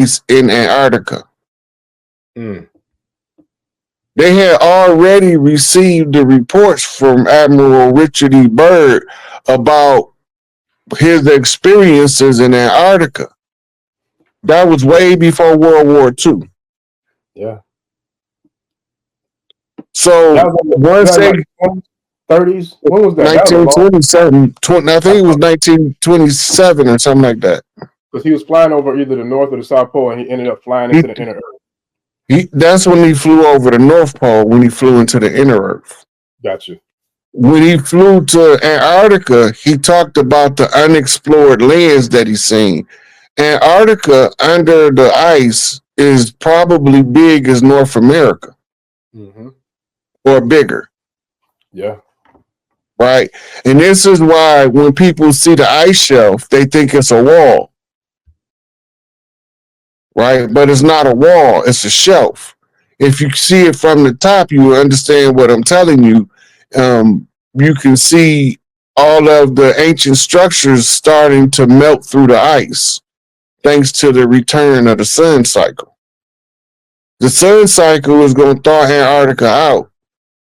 ice in Antarctica. Mm. They had already received the reports from Admiral Richard E. Byrd about his experiences in Antarctica. That was way before World War II. Yeah. So once they 30s, when was that? 1927, I think it was 1927 or something like that. Because he was flying over either the North or the South Pole, and he ended up flying into the inner Earth. That's when he flew over the North Pole, when he flew into the inner Earth. Gotcha. When he flew to Antarctica, he talked about the unexplored lands that he's seen. Antarctica under the ice is probably big as North America, or bigger. Yeah. Right. And this is why when people see the ice shelf, they think it's a wall. Right. But it's not a wall, it's a shelf. If you see it from the top, you will understand what I'm telling you. You can see all of the ancient structures starting to melt through the ice, thanks to the return of the sun cycle. The sun cycle is going to thaw Antarctica out.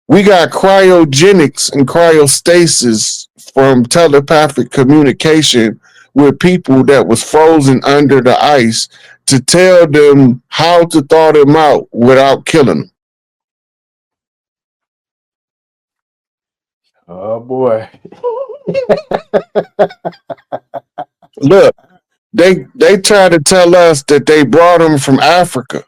We got cryogenics and cryostasis from telepathic communication with people that was frozen under the ice to tell them how to thaw them out without killing them. Oh boy. Look, they try to tell us that they brought them from Africa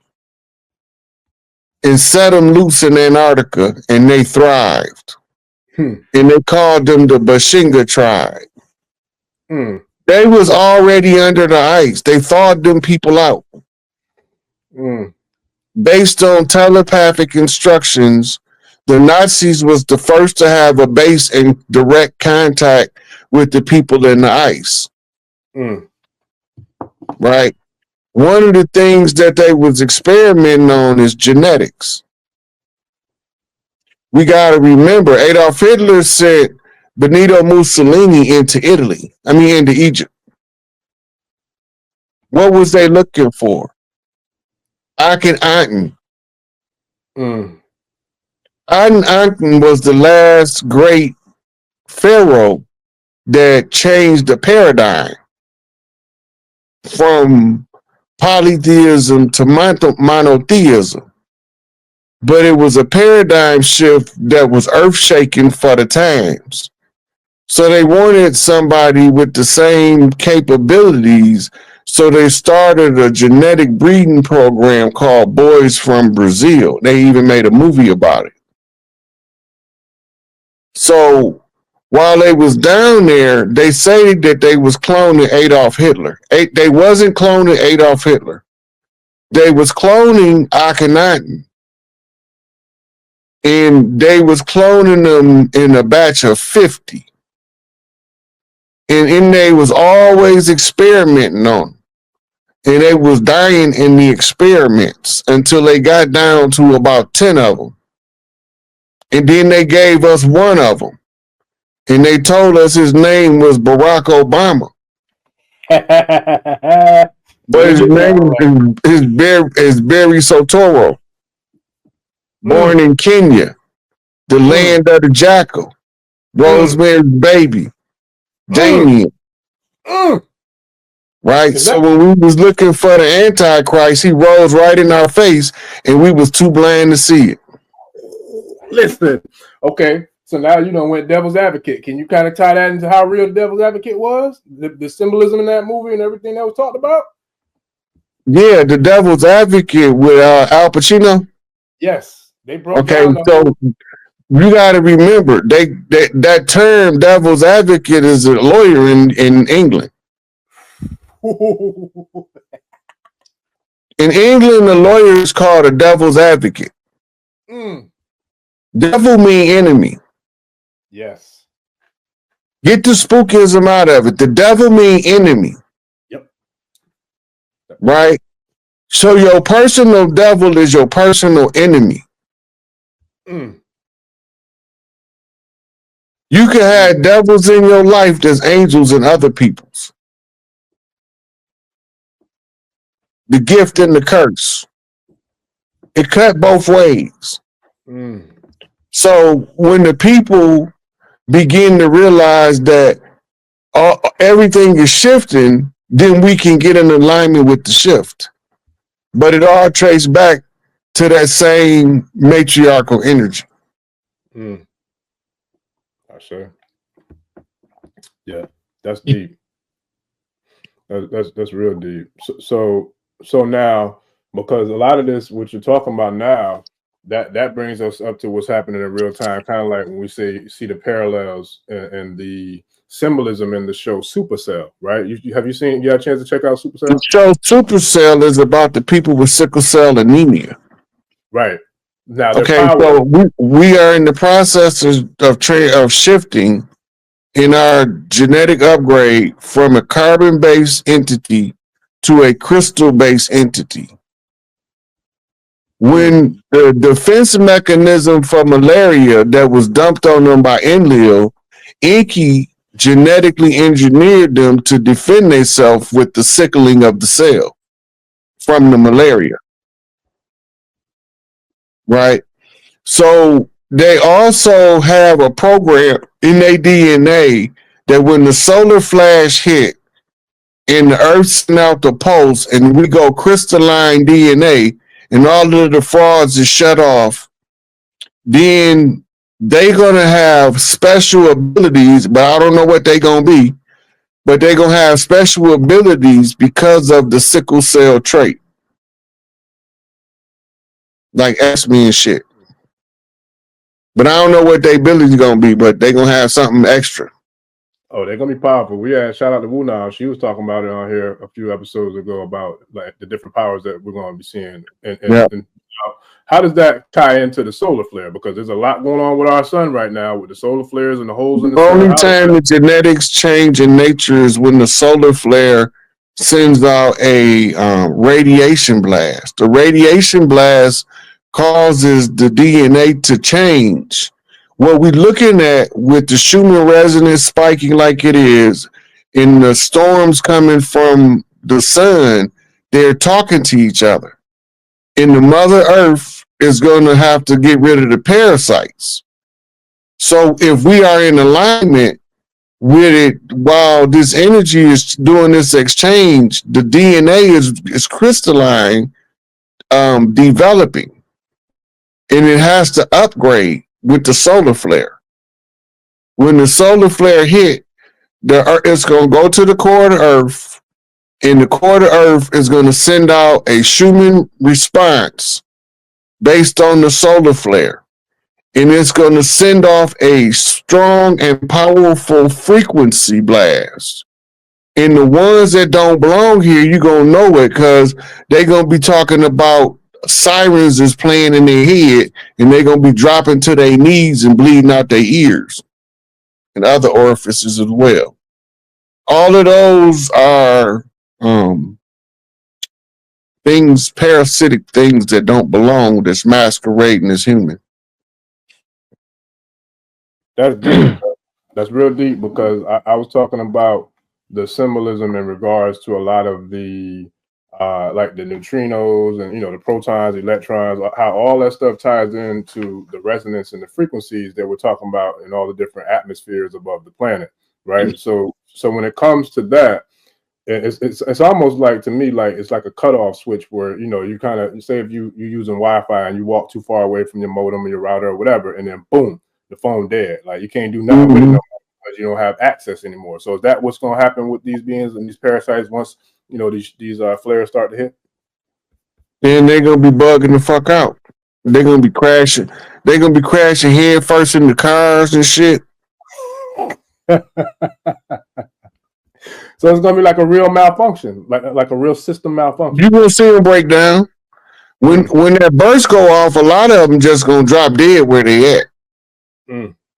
and set them loose in Antarctica, and they thrived. And they called them the Bashinga tribe. They was already under the ice. They thawed them people out. Based on telepathic instructions, the Nazis was the first to have a base in direct contact with the people in the ice. Right? One of the things that they was experimenting on is genetics. We got to remember, Adolf Hitler sent Benito Mussolini into Egypt. What was they looking for? Akhenaten. Akhenaten was the last great pharaoh that changed the paradigm from polytheism to monotheism. But it was a paradigm shift that was earth-shaking for the times. So they wanted somebody with the same capabilities, so they started a genetic breeding program called Boys from Brazil. They even made a movie about it. So while they was down there, they say that they was cloning Adolf Hitler. They wasn't cloning Adolf Hitler. They was cloning Akhenaten. And they was cloning them in a batch of 50. And they was always experimenting on them. And they was dying in the experiments until they got down to about 10 of them. And then they gave us one of them. And they told us his name was Barack Obama. But his name is Barry Soetoro. Born in Kenya, the land of the jackal, Rosemary's Baby, Damien. Right? So when we was looking for the Antichrist, he rose right in our face, and we was too blind to see it. Listen, okay, so now you went devil's advocate. Can you kind of tie that into how real the devil's advocate was? The symbolism in that movie and everything that was talked about? Yeah, the devil's advocate with Al Pacino. Yes. They broke down so you got to remember that term devil's advocate is a lawyer in England. In England, the lawyer is called a devil's advocate. Devil mean enemy. Yes. Get the spookism out of it. The devil mean enemy. Yep. Right? So your personal devil is your personal enemy. You can have devils in your life that's angels in other people's. the gift and the curse. It cut both ways. So when the people begin to realize that everything is shifting, then we can get in alignment with the shift. But it all traces back to that same matriarchal energy. I sure. Yeah, that's deep. That's real deep. So now, because a lot of this, what you're talking about now, that brings us up to what's happening in real time. Kind of like when we see the parallels and the symbolism in the show Supercell, right? You had a chance to check out Supercell? The show Supercell is about the people with sickle cell anemia. Right. Now, okay, so we are in the process of shifting in our genetic upgrade from a carbon-based entity to a crystal-based entity. When the defense mechanism for malaria that was dumped on them by Enlil, Enki genetically engineered them to defend themselves with the sickling of the cell from the malaria. Right? So they also have a program in their DNA that when the solar flash hit and the Earth sent out the pulse and we go crystalline DNA and all of the frauds is shut off, then they're going to have special abilities, but I don't know what they're going to be, but they're going to have special abilities because of the sickle cell trait. Like X-Men and shit. But I don't know what their ability is going to be, but they're going to have something extra. Oh, they're going to be powerful. We had shout out to Wu Now. She was talking about it on here a few episodes ago about like the different powers that we're going to be seeing. And how does that tie into the solar flare? Because there's a lot going on with our sun right now with the solar flares and the holes in the sun. The only time the genetics change in nature is when the solar flare sends out a radiation blast. The radiation blast causes the DNA to change. What we're looking at with the Schumann resonance spiking like it is, in the storms coming from the sun, they're talking to each other. And the Mother Earth is going to have to get rid of the parasites. So if we are in alignment with it, while this energy is doing this exchange, the DNA is crystalline, developing. And it has to upgrade with the solar flare. When the solar flare hit, it's going to go to the core of the Earth, and the core of the Earth is going to send out a Schumann response based on the solar flare. And it's going to send off a strong and powerful frequency blast. And the ones that don't belong here, you're going to know it because they're going to be talking about sirens is playing in their head, and they're going to be dropping to their knees and bleeding out their ears and other orifices as well. All of those are things, parasitic things that don't belong, that's masquerading as human. That's deep. That's real deep because I was talking about the symbolism in regards to a lot of the like the neutrinos and the protons, electrons, how all that stuff ties into the resonance and the frequencies that we're talking about in all the different atmospheres above the planet, right? Mm-hmm. So when it comes to that, it's almost like, to me, like it's like a cutoff switch where you kind of say if you're using Wi-Fi and you walk too far away from your modem or your router or whatever, and then boom, the phone dead. Like you can't do nothing with it no more because you don't have access anymore. So is that what's going to happen with these beings and these parasites once these flares start to hit? Then they're gonna be bugging the fuck out. They're gonna be crashing. They're gonna be crashing head first in the cars and shit. So it's gonna be like a real malfunction, like a real system malfunction. You're gonna see them break down. When that burst go off, a lot of them just gonna drop dead where they at.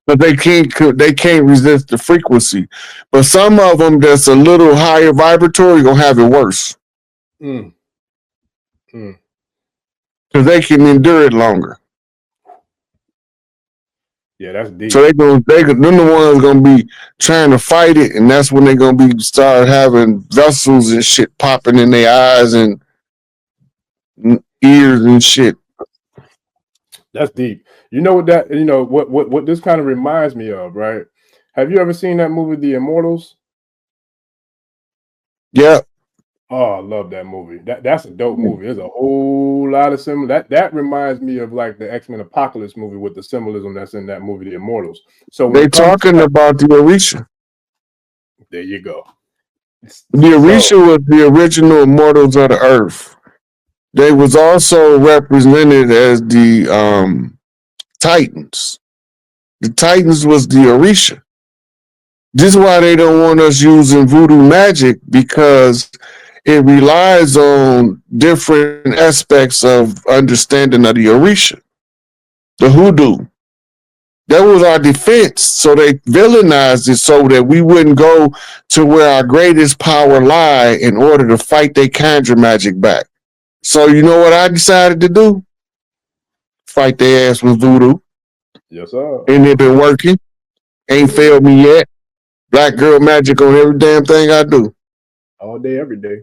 But they can't resist the frequency. But some of them that's a little higher vibratory gonna have it worse. Because they can endure it longer. Yeah, that's deep. So they're the ones gonna be trying to fight it, and that's when they're gonna be start having vessels and shit popping in their eyes and ears and shit. That's deep. You know what that? You know what this kind of reminds me of, right? Have you ever seen that movie, The Immortals? Yeah, Oh, I love that movie. That's a dope movie. There's a whole lot of similar. That reminds me of like the X-Men Apocalypse movie with the symbolism that's in that movie, The Immortals. So when they it comes to talking that, about the Orisha. there you go. The So Orisha was the original immortals of the earth. They was also represented as the Titans. The Titans was the Orisha. This is why they don't want us using voodoo magic, because it relies on different aspects of understanding of the Orisha, the hoodoo. That was our defense. So they villainized it so that we wouldn't go to where our greatest power lie in order to fight their conjure magic back. So you know what I decided to do? Fight their ass with voodoo. yes, sir. And it been working. Ain't failed me yet. Black girl magic on every damn thing I do. All day, every day.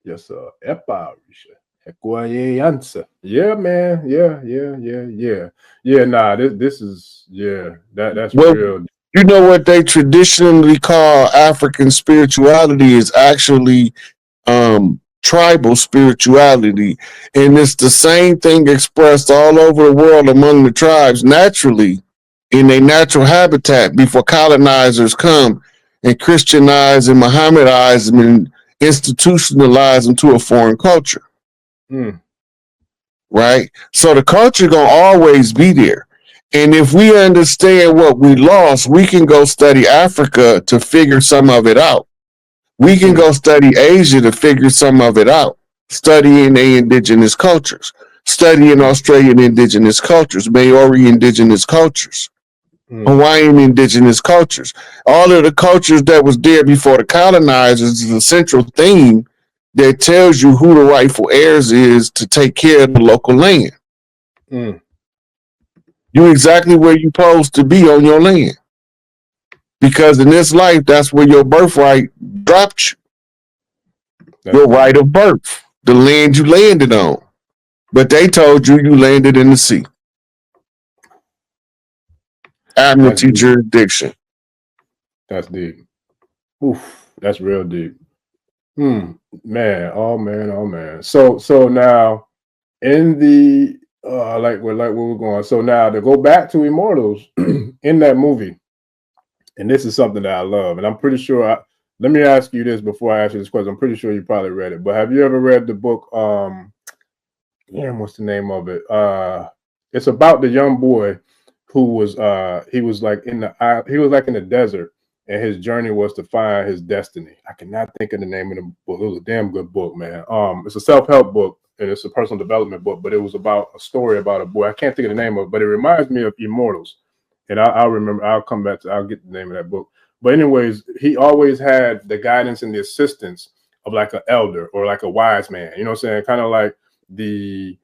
Yes, sir. Epa, Risha. Ekwaye answer. Yeah, man. Yeah. Nah, this is that's Well, real. you know what they traditionally call African spirituality is actually tribal spirituality, and it's the same thing expressed all over the world among the tribes naturally in their natural habitat before colonizers come and Christianize and Mohammedize them and institutionalize them to a foreign culture. Mm, Right? So the culture gonna always be there. And if we understand what we lost, we can go study Africa to figure some of it out. We can go study Asia to figure some of it out. Studying the indigenous cultures, studying Australian indigenous cultures, Maori indigenous cultures, Hawaiian indigenous cultures. All of the cultures that was there before the colonizers is a central theme that tells you who the rightful heirs is to take care of the local land. mm. You exactly where you supposed to be on your land. Because in this life, that's where your birthright dropped you. Your right of birth, the land you landed on. But they told you you landed in the sea. Admiralty jurisdiction. That's deep. Oof, that's real deep. Man, oh man. So now in the like where we're going. So now to go back to Immortals in that movie, and this is something that I love, and I'm pretty sure. Let me ask you this before I ask you this question. I'm pretty sure you probably read it, but have you ever read the book? What's the name of it? It's about the young boy who was he was like in the desert, and his journey was to find his destiny. I cannot think of the name of the book. It was a damn good book, man. It's a self-help book and it's a personal development book, but it was about a story about a boy. I can't think of the name of it, but it reminds me of Immortals. And I'll remember, I'll get the name of that book. But anyways, he always had the guidance and the assistance of like an elder or like a wise man, you know what I'm saying? Kind of like the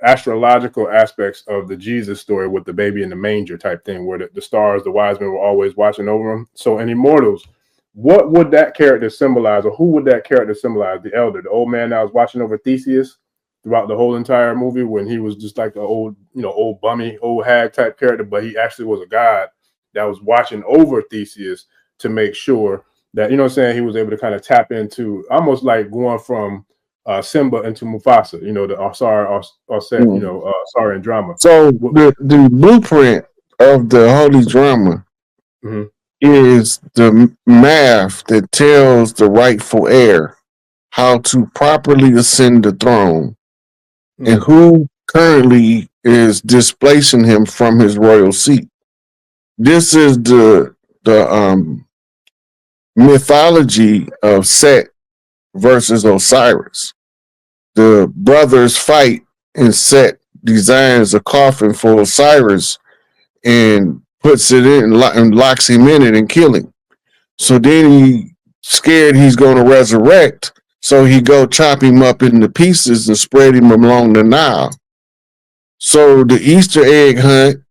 astrological aspects of the Jesus story with the baby in the manger type thing, where the stars, the wise men were always watching over him. So in Immortals, what would that character symbolize, or who would that character symbolize? The elder, the old man that was watching over Theseus throughout the whole entire movie, when he was just like an old, old bummy, old hag type character, but he actually was a god that was watching over Theseus to make sure that, you know what I'm saying, he was able to kind of tap into, almost like going from Simba into Mufasa, the Asar and drama. So the blueprint of the holy drama is the math that tells the rightful heir how to properly ascend the throne and who currently is displacing him from his royal seat. This is the mythology of Set versus Osiris. The brothers fight, and Set designs a coffin for Osiris and puts it in and locks him in it and kill him. So then he scared he's going to resurrect, so he go chop him up into pieces and spread him along the Nile. So the Easter egg hunt,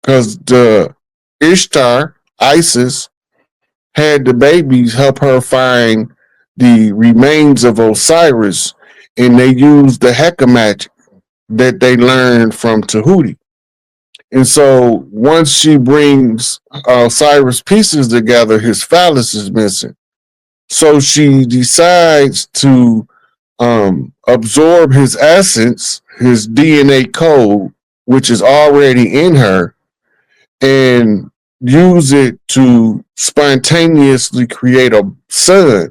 because the Ishtar, Isis, had the babies help her find the remains of Osiris and they use the Heka magic that they learned from Tahuti. And so once she brings Cyrus pieces together, his phallus is missing. So she decides to absorb his essence, his DNA code, which is already in her, and use it to spontaneously create a son,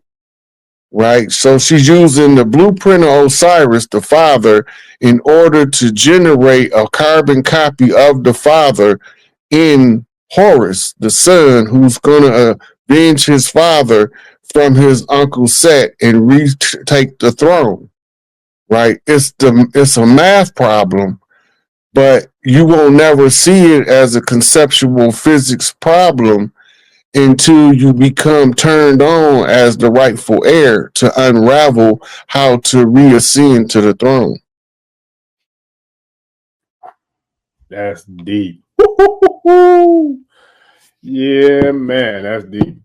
right? So she's using the blueprint of Osiris, the father, in order to generate a carbon copy of the father in Horus, the son, who's going to avenge his father from his uncle Set and retake the throne, right? It's a math problem, but you will never see it as a conceptual physics problem until you become turned on as the rightful heir to unravel how to reascend to the throne. That's deep. Yeah, man, that's deep.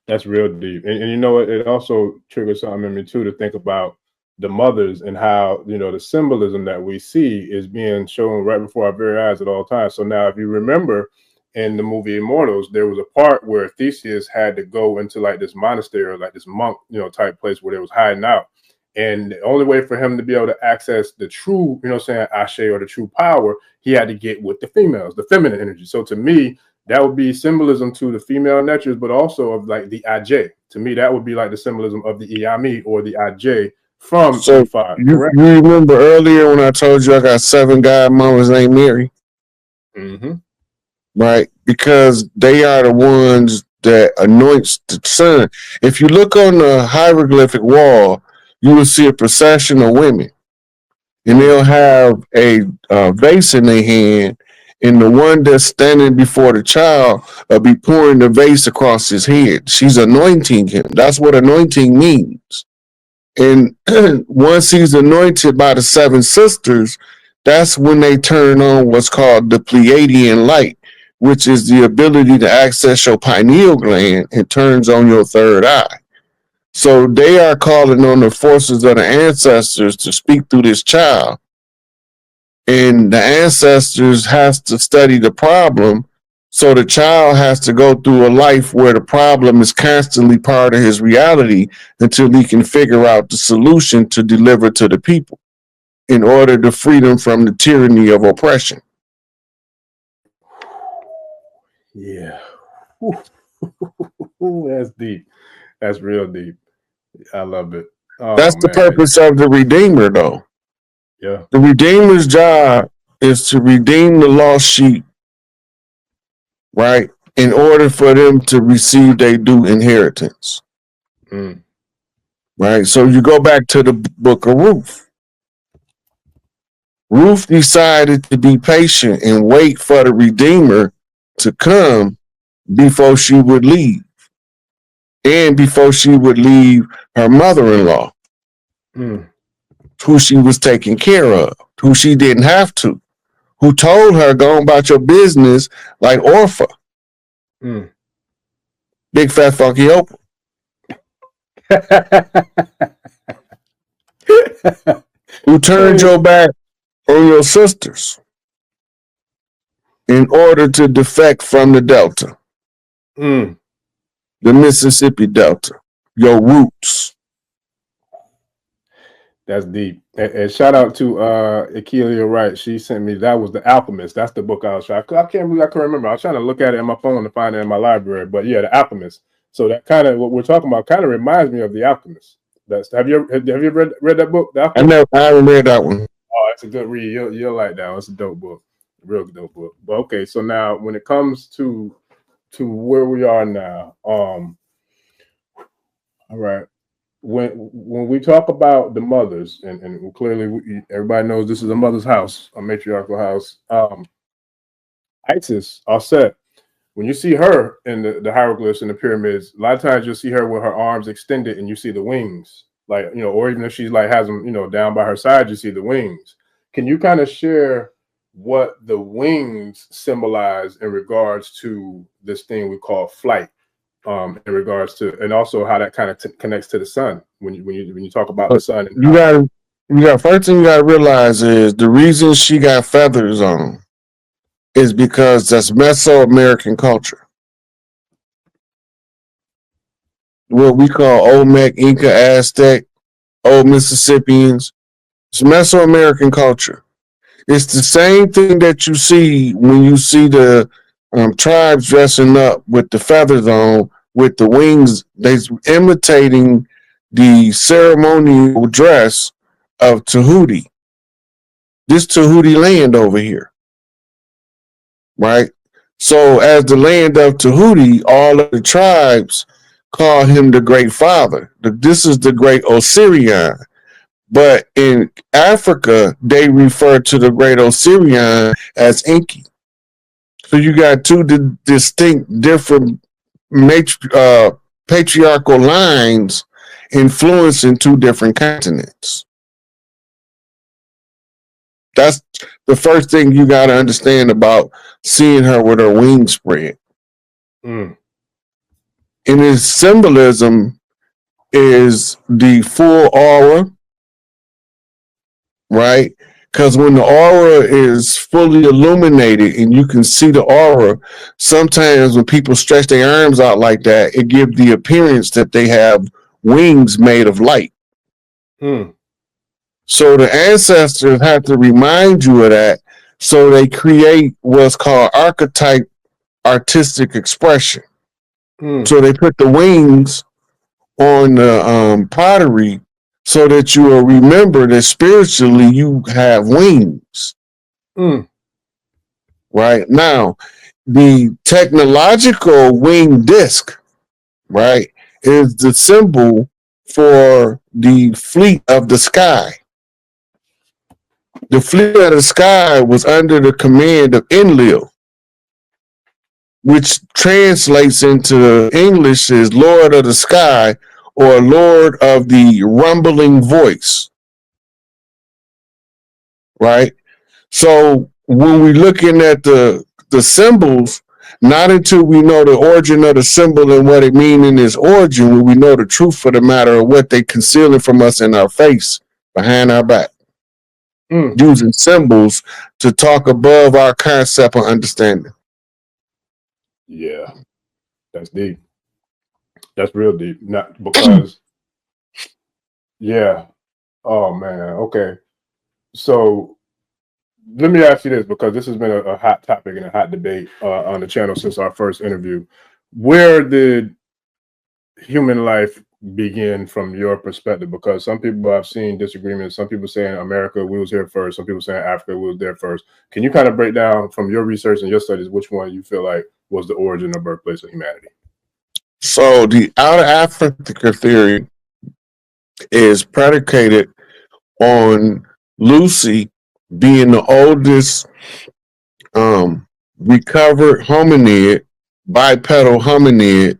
That's real deep. And you know what? It also triggers something in me too to think about the mothers and how, you know, the symbolism that we see is being shown right before our very eyes at all times. So now, if you remember in the movie Immortals, there was a part where Theseus had to go into like this monastery or like this monk, you know, type place where they was hiding out. And the only way for him to be able to access the true, you know, saying Ashe or the true power, he had to get with the females, the feminine energy. So to me, that would be symbolism to the female natures, but also of like the Aj. To me, that would be like the symbolism of the Iyami or the Aj from So E5. you Correct? remember earlier when I told you I got 7 godmothers named Mary? Mm-hmm. Right? Because they are the ones that anoints the sun. If you look on the hieroglyphic wall, you will see a procession of women, and they'll have a vase in their hand, and the one that's standing before the child will be pouring the vase across his head. She's anointing him. That's what anointing means. And once he's anointed by the 7 sisters, that's when they turn on what's called the Pleiadian light, which is the ability to access your pineal gland and turns on your third eye. So they are calling on the forces of the ancestors to speak through this child. And the ancestors has to study the problem. So the child has to go through a life where the problem is constantly part of his reality until he can figure out the solution to deliver to the people in order to free them from the tyranny of oppression. Yeah. That's deep. That's real deep. I love it. Oh That's the man. purpose of the Redeemer, though. Yeah. The Redeemer's job is to redeem the lost sheep, right? In order for them to receive their due inheritance. Mm. Right? So you go back to the book of Ruth. Ruth decided to be patient and wait for the Redeemer to come before she would leave. And before she would leave her mother-in-law, who she was taking care of, who she didn't have to, who told her, go about your business like Orpha. Big fat funky Oprah. Who turned your back on your sisters in order to defect from the Delta, the Mississippi Delta, your roots. That's deep. And shout out to Akeelia Wright. She sent me, that was The Alchemist. That's the book I was trying. I can't remember. I was trying to look at it on my phone to find it in my library. But yeah, The Alchemist. So that kind of what we're talking about kind of reminds me of The Alchemist. Have you read that book? I haven't read that one. Oh, it's a good read. You'll like that one. It's a dope book. Real dope book. But okay, so now when it comes to where we are now, all right. When we talk about the mothers, and clearly everybody knows this is a mother's house, a matriarchal house. Isis, Aset, when you see her in the hieroglyphs and the pyramids, a lot of times you'll see her with her arms extended and you see the wings, like, you know, or even if she's like has them, you know, down by her side, you see the wings. Can you kind of share what the wings symbolize in regards to this thing we call flight? In regards to, and also how that kind of connects to the sun, when you talk about the sun. And you got first thing you gotta realize is the reason she got feathers on is because that's Mesoamerican culture. What we call Olmec, Inca, Aztec, Old Mississippians. It's Mesoamerican culture. It's the same thing that you see when you see the tribes dressing up with the feathers on, with the wings. They're imitating the ceremonial dress of Tahuti. This Tahuti land over here, right? So as the land of Tahuti, all of the tribes call him the Great Father. This is the Great Osirian. But in Africa, they refer to the Great Osirian as Enki. So you got two distinct, different patriarchal lines influencing two different continents. That's the first thing you got to understand about seeing her with her wings spread. In his symbolism is the full aura, right? Because when the aura is fully illuminated and you can see the aura, sometimes when people stretch their arms out like that, it gives the appearance that they have wings made of light. So the ancestors have to remind you of that. So they create what's called archetype artistic expression. So they put the wings on the pottery so that you will remember that spiritually you have wings. Right now, the technological wing disc, right, is the symbol for the fleet of the sky. The fleet of the sky was under the command of Enlil, which translates into English as Lord of the Sky or Lord of the Rumbling Voice. Right? So when we're looking at the symbols, not until we know the origin of the symbol and what it means in its origin, will we know the truth of the matter of what they concealing from us in our face, behind our back. Using symbols to talk above our concept or understanding. Yeah, that's deep. That's real deep. Not because, yeah. Oh man. Okay. So let me ask you this, because this has been a hot topic and a hot debate on the channel since our first interview. Where did human life begin from your perspective? Because some people have seen disagreements. Some people saying America, we was here first. Some people saying Africa, we was there first. Can you kind of break down from your research and your studies which one you feel like was the origin or birthplace of humanity? So the outer Africa theory is predicated on Lucy being the oldest recovered hominid, bipedal hominid,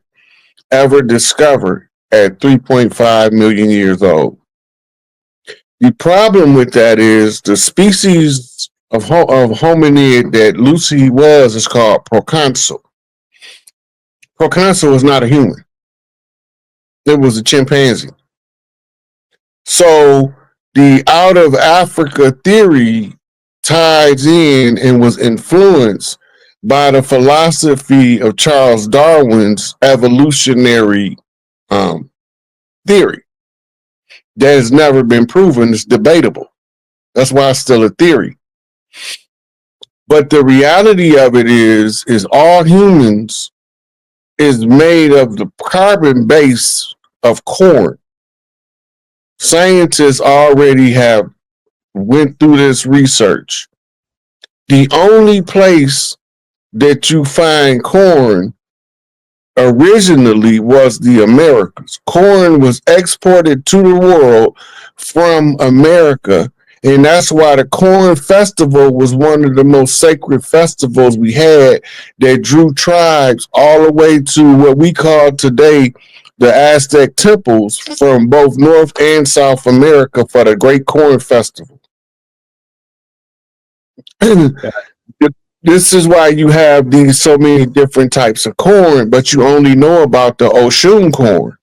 ever discovered at 3.5 million years old. The problem with that is the species of hominid that Lucy was is called proconsul. Proconsul was not a human. It was a chimpanzee. So the out of Africa theory ties in and was influenced by the philosophy of Charles Darwin's evolutionary theory that has never been proven. It's debatable. That's why it's still a theory. But the reality of it is all humans is made of the carbon base of corn. Scientists already have went through this research. The only place that you find corn originally was the Americas. Corn was exported to the world from America, and that's why the Corn Festival was one of the most sacred festivals we had that drew tribes all the way to what we call today the Aztec temples from both North and South America for the Great Corn Festival. This is why you have these so many different types of corn, but you only know about the Oshun corn.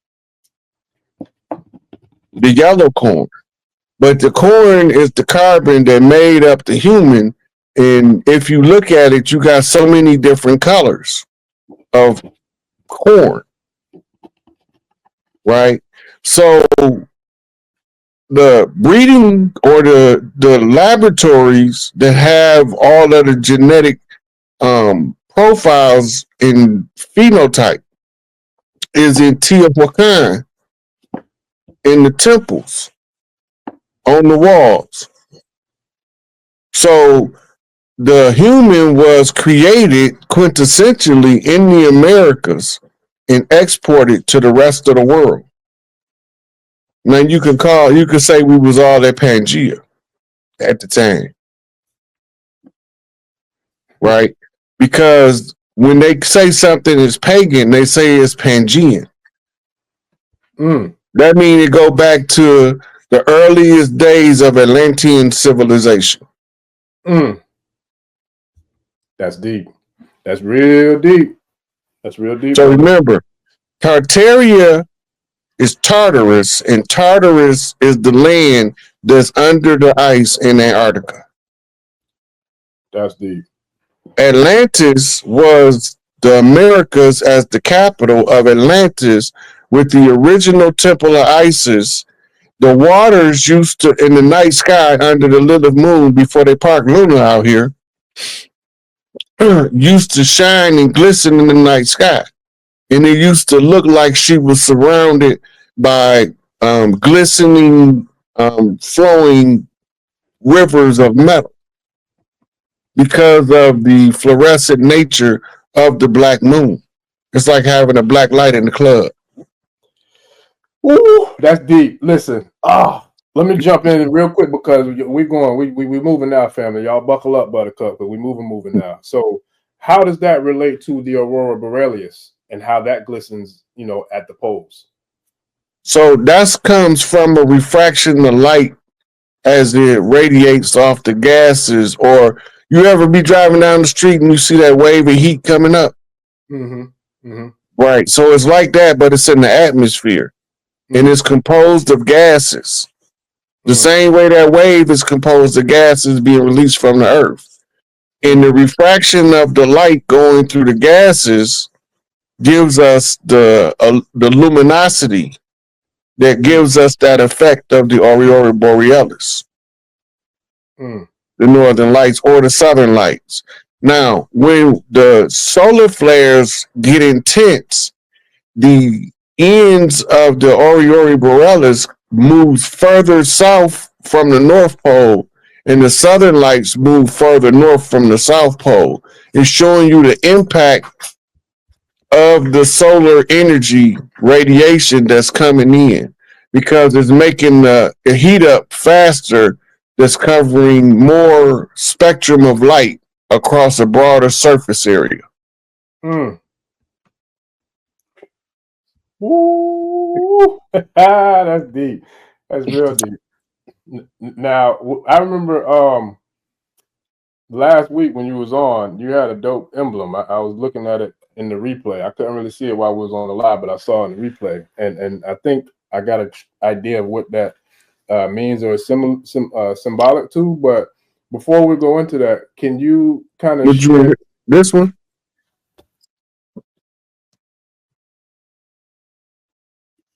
the yellow corn. But the corn is the carbon that made up the human. And if you look at it, you got so many different colors of corn, right? So the breeding or the laboratories that have all of the genetic profiles in phenotype is in Teotihuacan in the temples on the walls. So the human was created quintessentially in the Americas and exported to the rest of the world. Now you could say we was all at Pangea at the time, right? Because when they say something is pagan, they say it's Pangean. That means it go back to the earliest days of Atlantean civilization. That's deep. That's real deep. That's real deep. So remember, Tartaria is Tartarus, and Tartarus is the land that's under the ice in Antarctica. That's deep. Atlantis was the Americas as the capital of Atlantis with the original Temple of Isis. The waters used to, in the night sky under the little moon before they parked Luna out here, used to shine and glisten in the night sky. And it used to look like she was surrounded by glistening, flowing rivers of metal because of the fluorescent nature of the black moon. It's like having a black light in the club. Ooh, that's deep. Listen, let me jump in real quick because we moving now, family. Y'all buckle up, Buttercup, because we moving now. So how does that relate to the aurora borealis and how that glistens, at the poles? So that comes from a refraction of light as it radiates off the gases. Or you ever be driving down the street and you see that wave of heat coming up? Right. So it's like that, but it's in the atmosphere. And it's composed of gases. The same way that wave is composed of gases being released from the earth. And the refraction of the light going through the gases gives us the luminosity that gives us that effect of the aurora borealis, the northern lights or the southern lights. Now, when the solar flares get intense, the ends of the aurora borealis moves further south from the North Pole, and the southern lights move further north from the South Pole. It's showing you the impact of the solar energy radiation that's coming in because it's making the heat up faster, that's covering more spectrum of light across a broader surface area. Ooh, that's deep. That's real deep. Now, I remember last week when you was on, you had a dope emblem. I was looking at it in the replay. I couldn't really see it while we was on the live, but I saw it in the replay, and I think I got an idea of what that means or is symbolic to. But before we go into that, can you kind of share this one?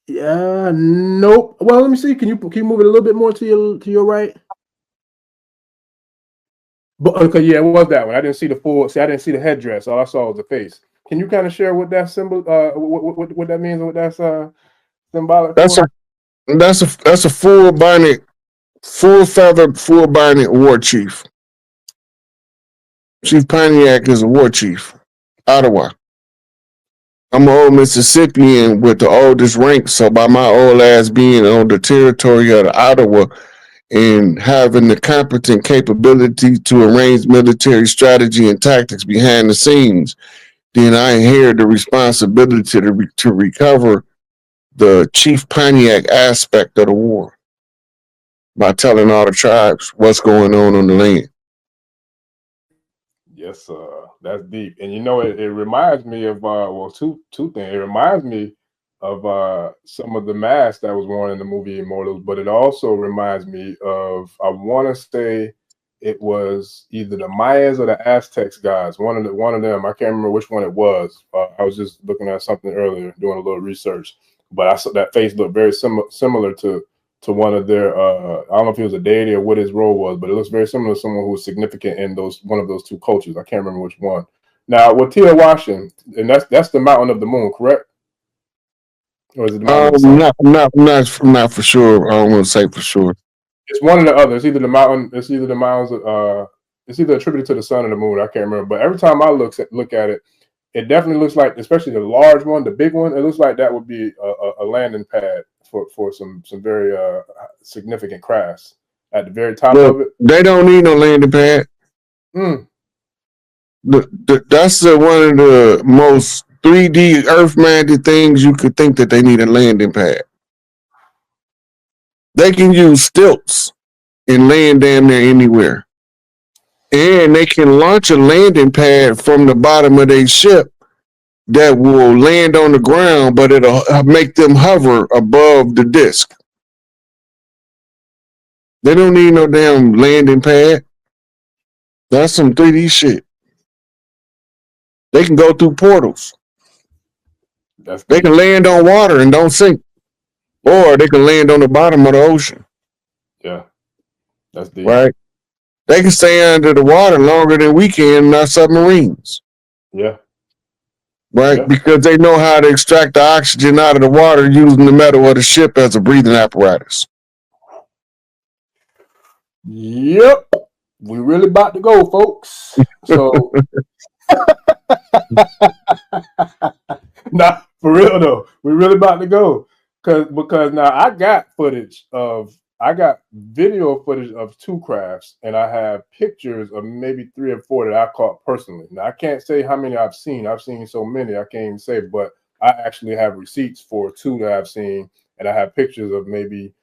Yeah, nope. Well, let me see. Can you move it a little bit more to your right? But okay, yeah, it was that one. I didn't see the full. See, I didn't see the headdress. All I saw was the face. Can you kind of share what that symbol, what that means, what that's symbolic? That's a full bonnet, full feathered, full bonnet war chief. Chief Pontiac is a war chief. Ottawa. I'm an old Mississippian with the oldest rank, so by my old ass being on the territory of the Ottawa and having the competent capability to arrange military strategy and tactics behind the scenes, then I inherit the responsibility to recover the Chief Pontiac aspect of the war by telling all the tribes what's going on the land. Yes, that's deep. And it reminds me of two things. It reminds me some of the masks that was worn in the movie Immortals, but it also reminds me of, I want to say it was either the Mayas or the Aztecs guys. One of them. I can't remember which one it was. I was just looking at something earlier, doing a little research, but I saw that face looked very similar to one of their. I don't know if he was a deity or what his role was, but it looks very similar to someone who was significant in one of those two cultures. I can't remember which one. Now, with Tiahuashan, and that's the mountain of the moon, correct? Or is it the mountain of the sun? Not for sure. I don't want to say for sure. It's one or the other. It's either the mountain. It's either the mountains. It's either attributed to the sun or the moon. I can't remember. But every time I look at it, it definitely looks like, especially the large one, the big one. It looks like that would be a landing pad for some very significant crafts at the very top of it. They don't need no landing pad. That's one of the most 3D earth-minded things you could think that they need a landing pad. They can use stilts and land damn near anywhere. And they can launch a landing pad from the bottom of their ship that will land on the ground, but it'll make them hover above the disc. They don't need no damn landing pad. That's some 3D shit. They can go through portals. They can land on water and don't sink. Or they can land on the bottom of the ocean. Yeah. That's deep. Right? They can stay under the water longer than we can in our submarines. Yeah. Right? Yeah. Because they know how to extract the oxygen out of the water using the metal of the ship as a breathing apparatus. Yep. We really about to go, folks. So nah, for real though, we really about to go. Because now I got video footage of 2 crafts, and I have pictures of maybe 3 or 4 that I caught personally. Now I can't say how many I've seen. I've seen so many I can't even say, but I actually have receipts for 2 that I've seen, and I have pictures of maybe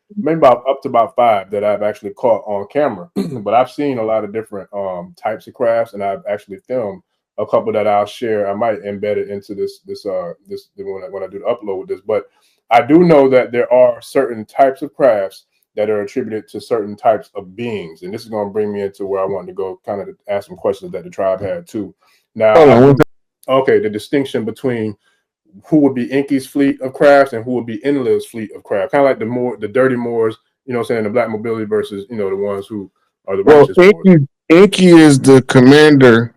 up to about 5 that I've actually caught on camera. But I've seen a lot of different types of crafts, and I've actually filmed a couple that I'll share. I might embed it into this when I do the upload with this. But I do know that there are certain types of crafts that are attributed to certain types of beings, and this is going to bring me into where I wanted to go, kind of ask some questions that the tribe had too. Now, okay, the distinction between who would be Inky's fleet of crafts and who would be Enlil's fleet of craft, kind of like the dirty Moors, you know what I'm saying, the black mobility versus, you know, the ones who are the righteous Moors. Inky is the commander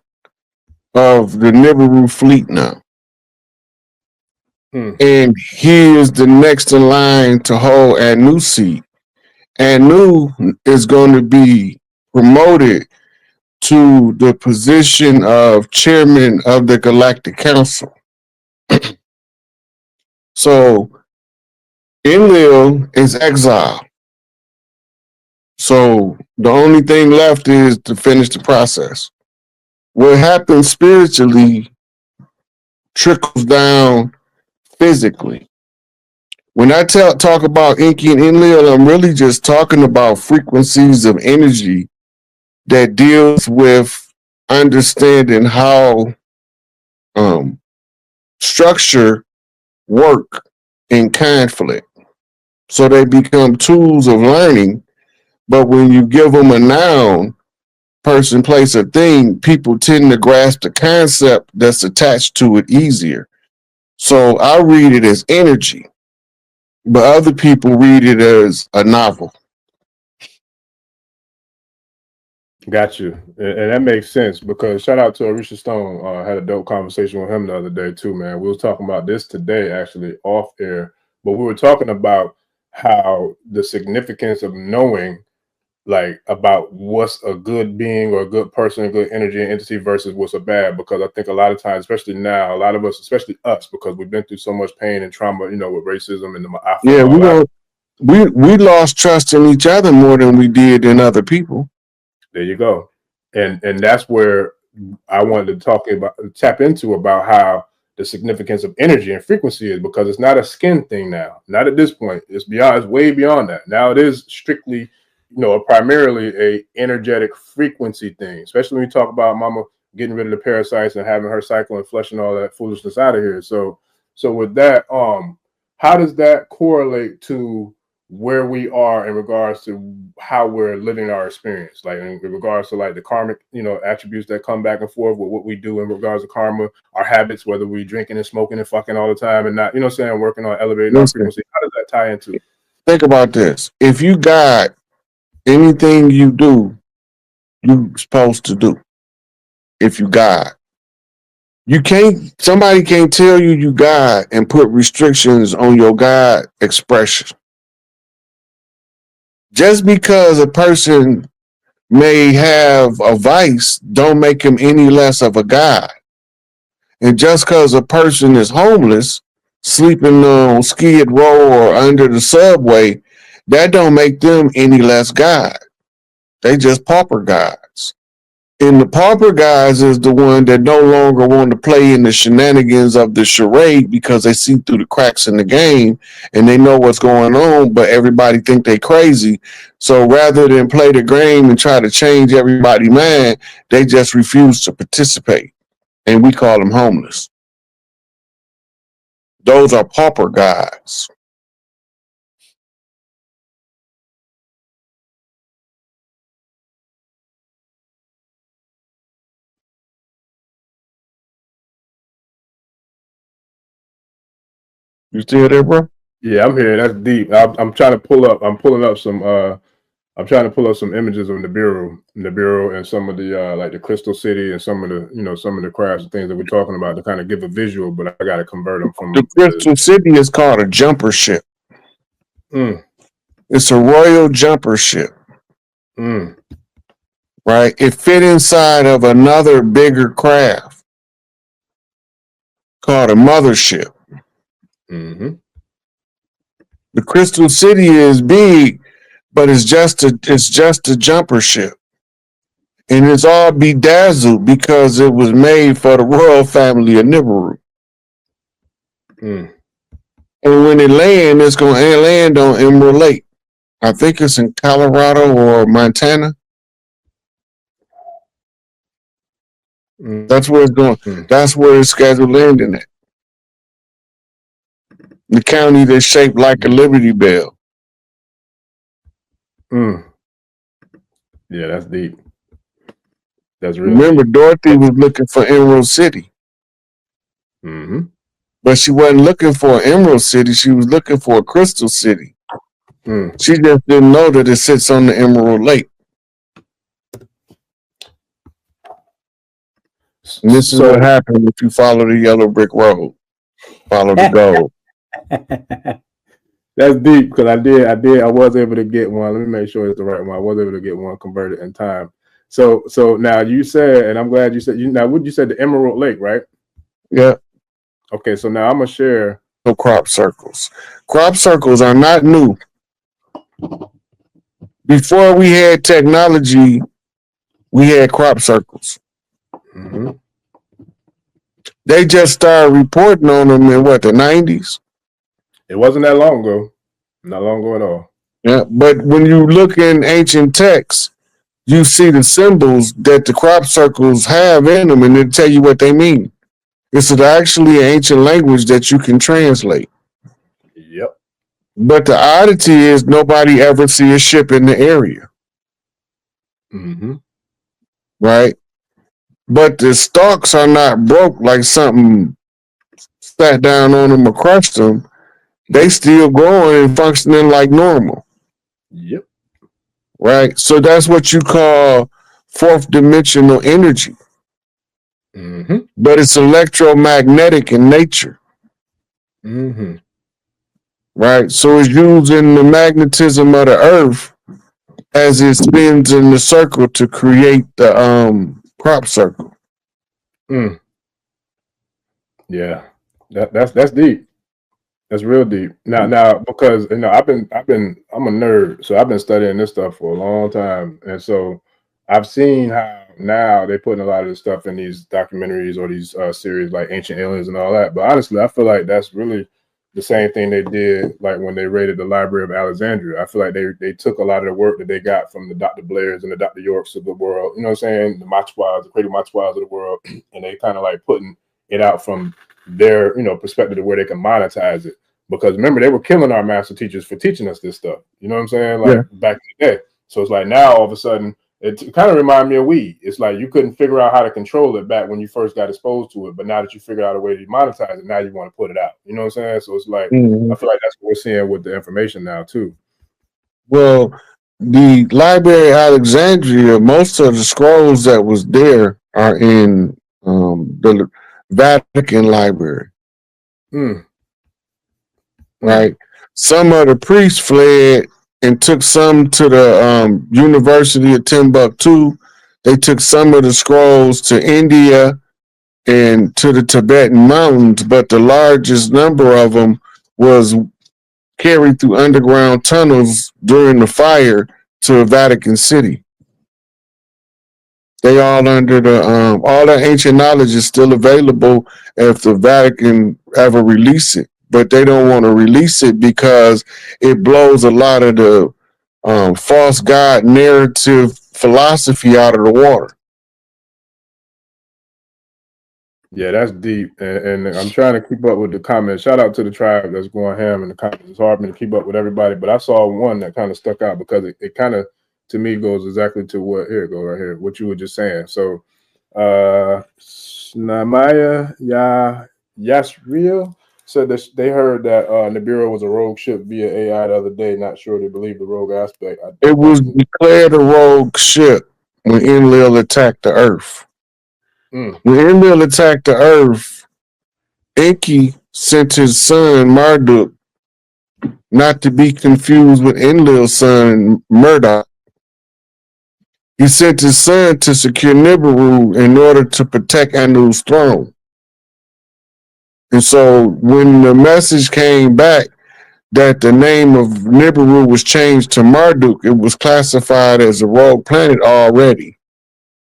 of the Nibiru fleet now. And he is the next in line to hold Anu's seat. Anu is going to be promoted to the position of chairman of the Galactic Council. So Enlil is exile. So the only thing left is to finish the process. What happens spiritually trickles down physically. When I talk about Inky and Enlil, I'm really just talking about frequencies of energy that deals with understanding how structure work in conflict. So they become tools of learning, but when you give them a noun, person, place, or thing, people tend to grasp the concept that's attached to it easier. So I read it as energy, but other people read it as a novel. Got you. And that makes sense, because shout out to Arisha Stone. Had a dope conversation with him the other day too, man. We was talking about this today, actually off air, but we were talking about how the significance of knowing, like, about what's a good being or a good person, a good energy and entity versus what's a bad. Because I think a lot of times, especially now, a lot of us, especially us, because we've been through so much pain and trauma, you know, with racism and we lost trust in each other more than we did in other people. There you go. And that's where I wanted to tap into about how the significance of energy and frequency is, because it's not a skin thing now. Not at this point. It's way beyond that. Now it is strictly, you know, primarily a energetic frequency thing, especially when you talk about mama getting rid of the parasites and having her cycle and flushing all that foolishness out of here. So with that, how does that correlate to where we are in regards to how we're living our experience, like in regards to like the karmic, you know, attributes that come back and forth with what we do in regards to karma, our habits, whether we drinking and smoking and fucking all the time and not, you know what I'm saying, working on elevating our frequency. How does that tie into? Think about this. If you got anything you do, you're supposed to do. If you God, you can't. Somebody can't tell you God and put restrictions on your God expression. Just because a person may have a vice, don't make him any less of a God. And just because a person is homeless, sleeping on Skid Row or under the subway, that don't make them any less God. They just pauper gods. And the pauper guys is the one that no longer want to play in the shenanigans of the charade because they see through the cracks in the game and they know what's going on, but everybody think they crazy. So rather than play the game and try to change everybody's mind, they just refuse to participate. And we call them homeless. Those are pauper guys. You still there, bro? Yeah, I'm here. That's deep. I'm trying to pull up. I'm pulling up some. I'm trying to pull up some images of Nibiru, and some of the like the Crystal City and some of the, you know, some of the crafts and things that we're talking about to kind of give a visual. But I got to convert them from the Crystal City is called a jumper ship. Mm. It's a royal jumper ship. Mm. Right? It fit inside of another bigger craft called a mothership. Mm-hmm. The Crystal City is big, but it's just a jumper ship. And it's all bedazzled because it was made for the royal family of Nibiru. Mm. And when it land, it's going to land on Emerald Lake. I think it's in Colorado or Montana. Mm. That's where it's going. That's where it's scheduled landing at. The county that's shaped like a Liberty Bell. Mm. Yeah, that's deep. That's real. Remember, deep. Dorothy was looking for Emerald City. Mm-hmm. But she wasn't looking for an Emerald City. She was looking for a Crystal City. Mm. She just didn't know that it sits on the Emerald Lake. And this is what happened if you follow the yellow brick road. Follow the gold. That's deep because I was able to get one. Let me make sure it's the right one. I was able to get one converted in time. So now you said, and I'm glad you said, now what you said, the Emerald Lake, right? Yeah. Okay, so now I'm gonna share. No crop circles. Crop circles are not new. Before we had technology, we had crop circles. Mm-hmm. They just started reporting on them in what, the 90s? It wasn't that long ago. Not long ago at all. Yeah, but when you look in ancient texts, you see the symbols that the crop circles have in them, and they tell you what they mean. It's actually an ancient language that you can translate. Yep. But the oddity is nobody ever see a ship in the area. Mm-hmm. Right? But the stalks are not broke like something sat down on them or crushed them. They still growing and functioning like normal. Yep. Right? So that's what you call fourth dimensional energy. Mm-hmm. But it's electromagnetic in nature. Mm-hmm. Right? So it's using the magnetism of the earth as it spins in the circle to create the crop circle. Mm. Yeah. That's deep. That's real deep. Now, because I'm a nerd, so I've been studying this stuff for a long time, and so I've seen how now they're putting a lot of this stuff in these documentaries or these series like Ancient Aliens and all that. But honestly, I feel like that's really the same thing they did like when they raided the Library of Alexandria. I feel like they took a lot of the work that they got from the Dr. Blairs and the Dr. Yorks of the world, you know what I'm saying, the Machwas, the creative Machwas of the world, and they kind of like putting it out from their, you know, perspective of where they can monetize it. because remember, they were killing our master teachers for teaching us this stuff. You know what I'm saying? Like back in the day. So it's like now all of a sudden, it kind of reminded me of weed. It's like you couldn't figure out how to control it back when you first got exposed to it, but now that you figure out a way to monetize it, now you want to put it out. You know what I'm saying? So it's like I feel like that's what we're seeing with the information now too. Well, the Library of Alexandria, most of the scrolls that was there are in the Vatican Library. Right? Some of the priests fled and took some to the University of Timbuktu. They took some of the scrolls to India and to the Tibetan mountains, but the largest number of them was carried through underground tunnels during the fire to Vatican City. They all under the all that ancient knowledge is still available if the Vatican ever release it, but they don't want to release it because it blows a lot of the false god narrative philosophy out of the water. Yeah, that's deep, and I'm trying to keep up with the comments. Shout out to the tribe that's going ham in the comments. It's hard for me to keep up with everybody, but I saw one that kind of stuck out because it kind of, to me, goes exactly to what, here it goes right here, what you were just saying. So, Namaya Yasriel said that they heard that Nibiru was a rogue ship via AI the other day. Not sure they believe the rogue aspect. It was declared a rogue ship when Enlil attacked the Earth. When Enlil attacked the Earth, Enki sent his son Marduk, not to be confused with Enlil's son Murdoch. He sent his son to secure Nibiru in order to protect Anu's throne. And so when the message came back that the name of Nibiru was changed to Marduk, it was classified as a rogue planet already.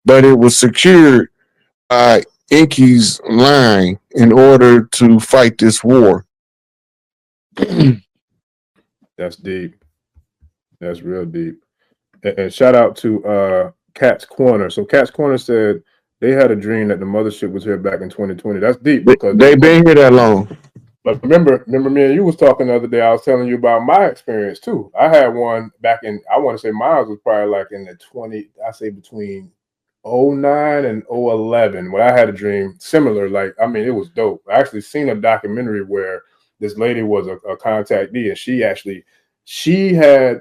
But it was secured by Enki's line in order to fight this war. That's deep. That's real deep. And shout out to Cat's Corner. So Cat's Corner said they had a dream that the mothership was here back in 2020. That's deep because they've been here that long. But remember me and you was talking the other day. I was telling you about my experience too. I had one back in, I want to say mine was probably like in the 20, I say between 09 and 011 when I had a dream similar. Like, I mean, it was dope. I actually seen a documentary where this lady was a contactee, and she had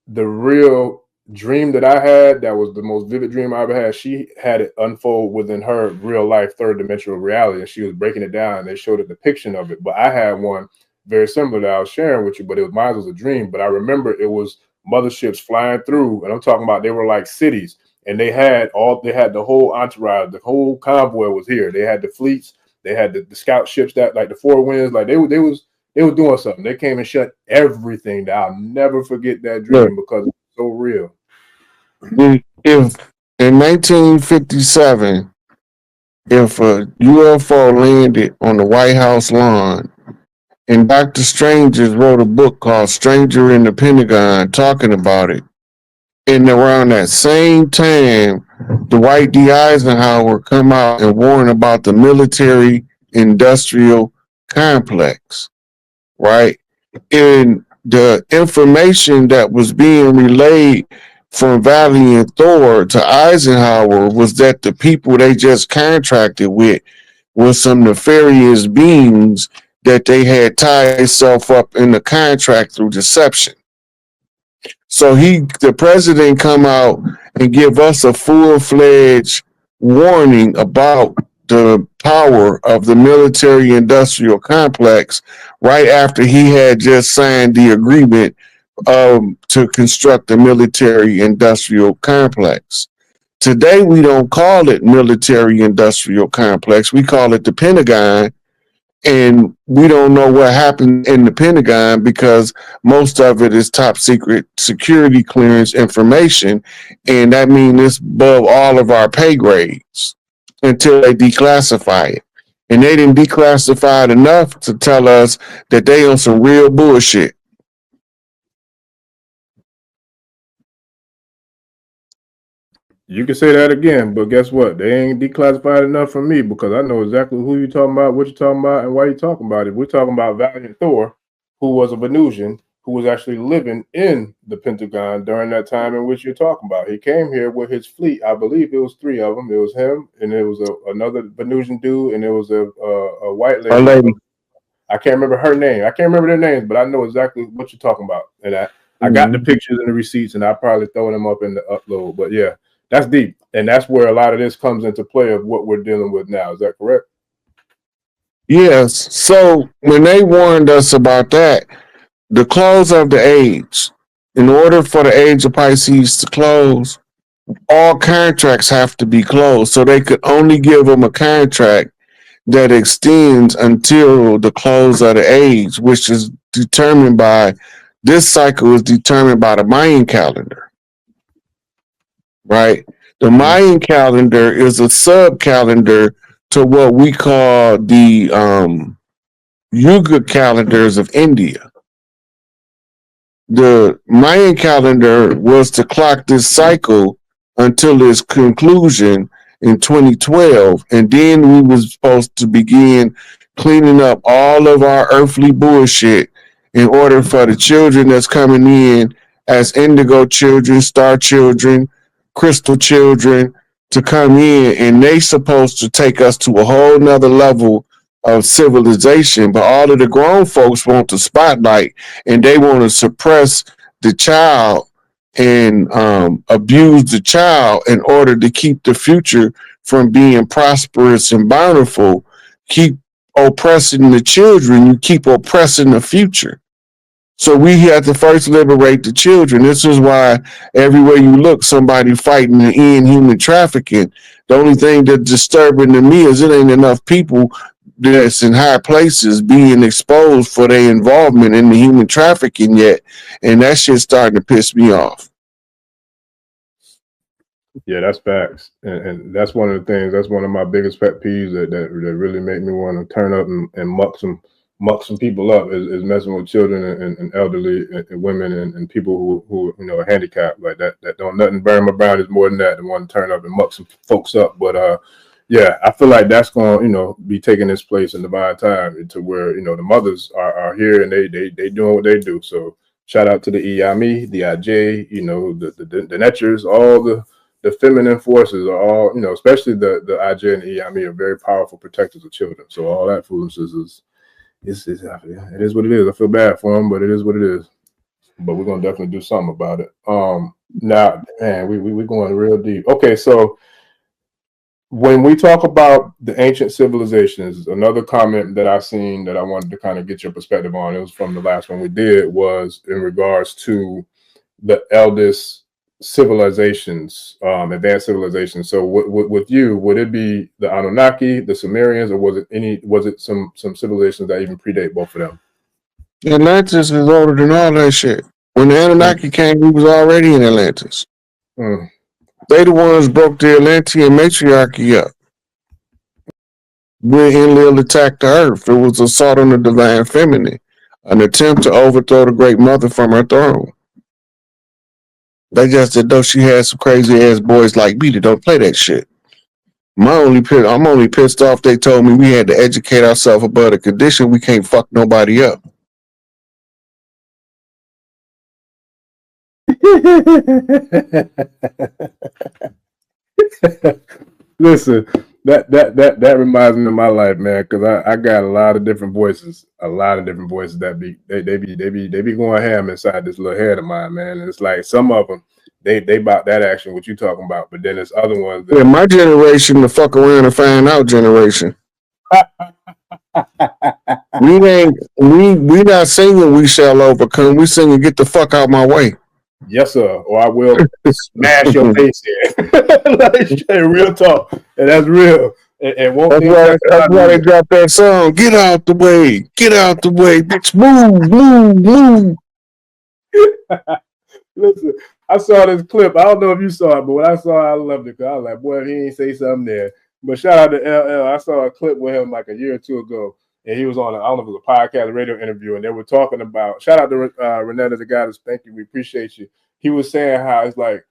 the real dream that I had. That was the most vivid dream I ever had. She had it unfold within her real life third dimensional reality, and she was breaking it down, and they showed a depiction of it. But I had one very similar that I was sharing with you, but mine was a dream. But I remember it was motherships flying through, and I'm talking about they were like cities, and they had the whole entourage, the whole convoy was here. They had the fleets, they had the scout ships that like the Four Winds, like they was doing something. They came and shut everything down. I'll never forget that dream because it's so real. If in 1957, if a UFO landed on the White House lawn, and Dr. Strangers wrote a book called Stranger in the Pentagon talking about it, and around that same time, Dwight D. Eisenhower come out and warn about the military-industrial complex, right? And the information that was being relayed from Valiant Thor to Eisenhower was that the people they just contracted with was some nefarious beings that they had tied themselves up in the contract through deception. So the president come out and give us a full-fledged warning about the power of the military-industrial complex right after he had just signed the agreement to construct the military-industrial complex. Today, we don't call it military-industrial complex. We call it the Pentagon, and we don't know what happened in the Pentagon because most of it is top secret security clearance information, and that means it's above all of our pay grades until they declassify it. And they didn't declassify it enough to tell us that they on some real bullshit. You can say that again, but guess what? They ain't declassified enough for me because I know exactly who you're talking about, what you're talking about, and why you're talking about it. We're talking about Valiant Thor, who was a Venusian, who was actually living in the Pentagon during that time in which you're talking about. He came here with his fleet. I believe it was 3 of them. It was him, and it was another Venusian dude, and it was a white lady. A lady. I can't remember her name. I can't remember their names, but I know exactly what you're talking about. And I got the pictures and the receipts, and I probably throw them up in the upload. But yeah, that's deep. And that's where a lot of this comes into play of what we're dealing with now. Is that correct? Yes. So when they warned us about that, the close of the age, in order for the age of Pisces to close, all contracts have to be closed. So they could only give them a contract that extends until the close of the age, which is determined by this cycle is determined by the Mayan calendar, right? The Mayan calendar is a sub calendar to what we call the Yuga calendars of India. The Mayan calendar was to clock this cycle until its conclusion in 2012, and then we was supposed to begin cleaning up all of our earthly bullshit in order for the children that's coming in as indigo children, star children, crystal children to come in, and they supposed to take us to a whole nother level of civilization. But all of the grown folks want the spotlight, and they want to suppress the child and abuse the child in order to keep the future from being prosperous and bountiful. Keep oppressing the children, you keep oppressing the future. So we have to first liberate the children. This is why everywhere you look, somebody fighting to end human trafficking. The only thing that's disturbing to me is it ain't enough people that's in high places being exposed for their involvement in the human trafficking yet. And that shit's starting to piss me off. Yeah, that's facts. And that's one of the things, that's one of my biggest pet peeves that really make me want to turn up and muck some people up is messing with children and elderly and women and people who are handicapped like that don't nothing burn my brown is more than that and want to turn up and muck some folks up. But yeah, I feel like that's going to be taking its place in divine time to where the mothers are here and they doing what they do. So shout out to the EIME, the IJ, the Netchers, all the feminine forces are all, especially the IJ and the EIME are very powerful protectors of children. So all that foolishness it is what it is. I feel bad for them, but it is what it is. But we're gonna definitely do something about it. Now, man, we're going real deep. Okay, so when we talk about the ancient civilizations, another comment that I've seen that I wanted to kind of get your perspective on, it was from the last one we did, was in regards to the eldest civilizations, advanced civilizations. So with you, would it be the Anunnaki, the Sumerians, or was it some civilizations that even predate both of them? Atlantis is older than all that shit. When the Anunnaki came, we was already in Atlantis. They the ones broke the Atlantean Matriarchy up. When Enlil attacked the earth, it was assault on the divine feminine, an attempt to overthrow the great mother from her throne. They just said, though she had some crazy ass boys like me that don't play that shit. I'm only pissed off they told me we had to educate ourselves about a condition we can't fuck nobody up. Listen, that reminds me of my life, man, because I got a lot of different voices that be going ham inside this little head of mine, man. And it's like some of them they about that action what you talking about, but then there's other ones that, yeah, my generation, the fuck around and find out generation. we not singing we shall overcome. We singing get the fuck out my way. Yes, sir, or I will smash your face in. Like, real talk, and that's real. And that's why they dropped that song. Get out the way, bitch. Move. Listen, I saw this clip. I don't know if you saw it, but when I saw it, I loved it. Cause I was like, boy, if he ain't say something there. But shout out to LL. I saw a clip with him like a year or two ago, and he was on, I don't know if it was a podcast, radio interview, and they were talking about, shout out to Renetta the Goddess. Thank you. We appreciate you. He was saying how it's like,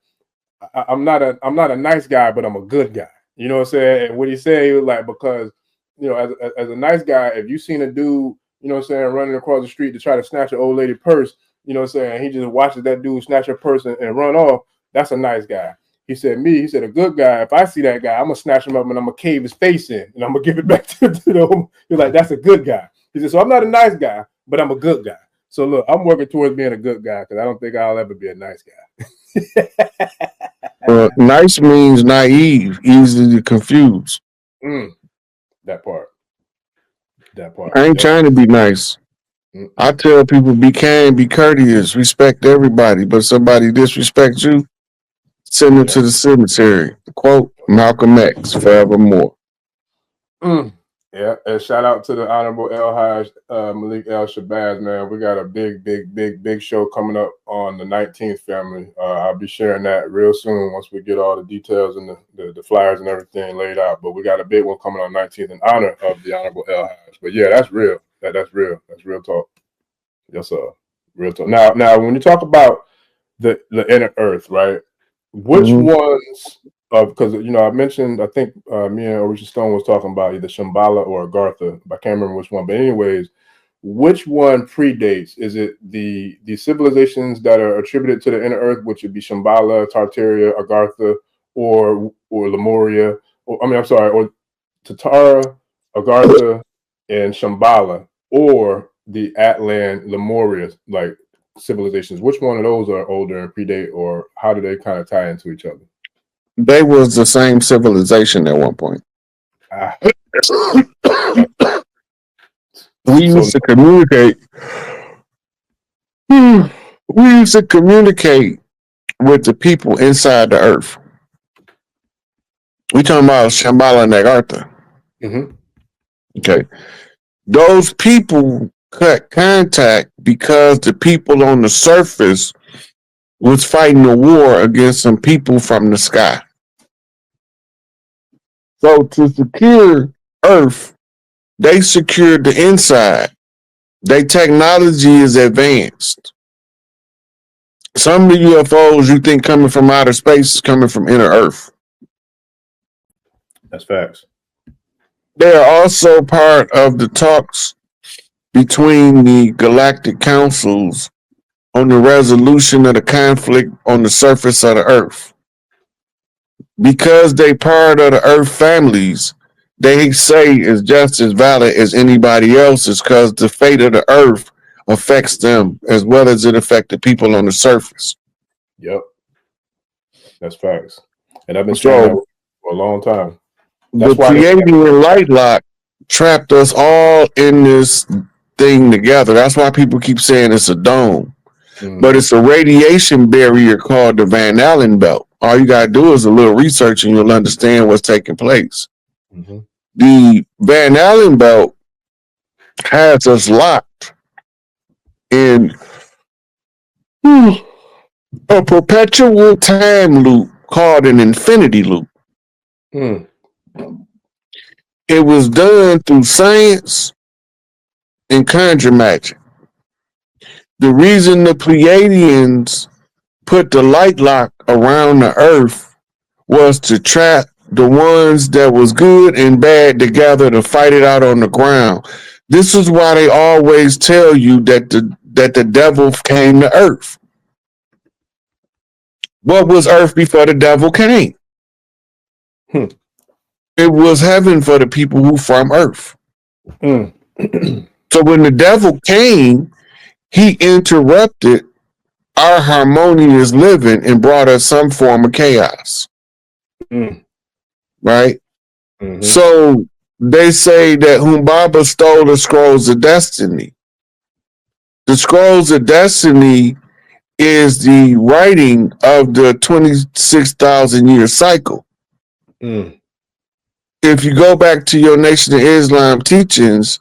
I'm not a nice guy, but I'm a good guy. You know what I'm saying? And what he said, he was like, because as a nice guy, if you seen a dude, you know what I'm saying, running across the street to try to snatch an old lady purse, you know what I'm saying, he just watches that dude snatch her purse and run off. That's a nice guy. He said, a good guy, if I see that guy, I'm gonna snatch him up and I'm gonna cave his face in and I'm gonna give it back to the He's like, that's a good guy. He said, so I'm not a nice guy, but I'm a good guy. So look, I'm working towards being a good guy because I don't think I'll ever be a nice guy. Nice means naive, easily to confuse. That part. I ain't trying to be nice. I tell people be kind, be courteous, respect everybody, but somebody disrespects you, send them to the cemetery. Quote Malcolm X, forevermore. Yeah, and shout out to the Honorable El Haj Malik El Shabazz, man. We got a big show coming up on the 19th, family. I'll be sharing that real soon once we get all the details and the flyers and everything laid out. But we got a big one coming on 19th in honor of the Honorable El Haj. But yeah, that's real. That's real. That's real talk. Yes, sir. Real talk. Now, when you talk about the inner earth, right? Which ones? Because I mentioned, I think me and Richard Stone was talking about either Shambhala or Agartha, but I can't remember which one. But anyways, which one predates? Is it the civilizations that are attributed to the inner earth, which would be Shambhala, Tartaria, Agartha, or Lemuria? Or Tatara, Agartha, and Shambhala, or the Atlan, Lemuria, like civilizations? Which one of those are older and predate, or how do they kind of tie into each other? They was the same civilization at one point. We used to communicate. We used to communicate with the people inside the earth. We talking about Shambhala and Agartha. Okay. Those people cut contact because the people on the surface was fighting a war against some people from the sky. So to secure Earth, they secured the inside. Their technology is advanced. Some of the UFOs you think coming from outer space is coming from inner Earth. That's facts. They are also part of the talks between the galactic councils on the resolution of the conflict on the surface of the Earth. Because they part of the Earth families, they say is just as valid as anybody else's because the fate of the Earth affects them as well as it affects the people on the surface. Yep. That's facts. And I've been saying that for a long time. That's the Pleiadian light lock trapped us all in this thing together. That's why people keep saying it's a dome. But it's a radiation barrier called the Van Allen belt. All you got to do is a little research and you'll understand what's taking place. The Van Allen belt has us locked in a perpetual time loop called an infinity loop. It was done through science and conjure magic. The reason the Pleiadians put the light lock around the Earth was to trap the ones that was good and bad together to fight it out on the ground. This is why they always tell you that the devil came to Earth. What was Earth before the devil came? It was heaven for the people who from Earth. So when the devil came, he interrupted our harmonious living and brought us some form of chaos. Right? So they say that Humbaba stole the scrolls of destiny. The scrolls of destiny is the writing of the 26,000 year cycle. If you go back to your Nation of Islam teachings,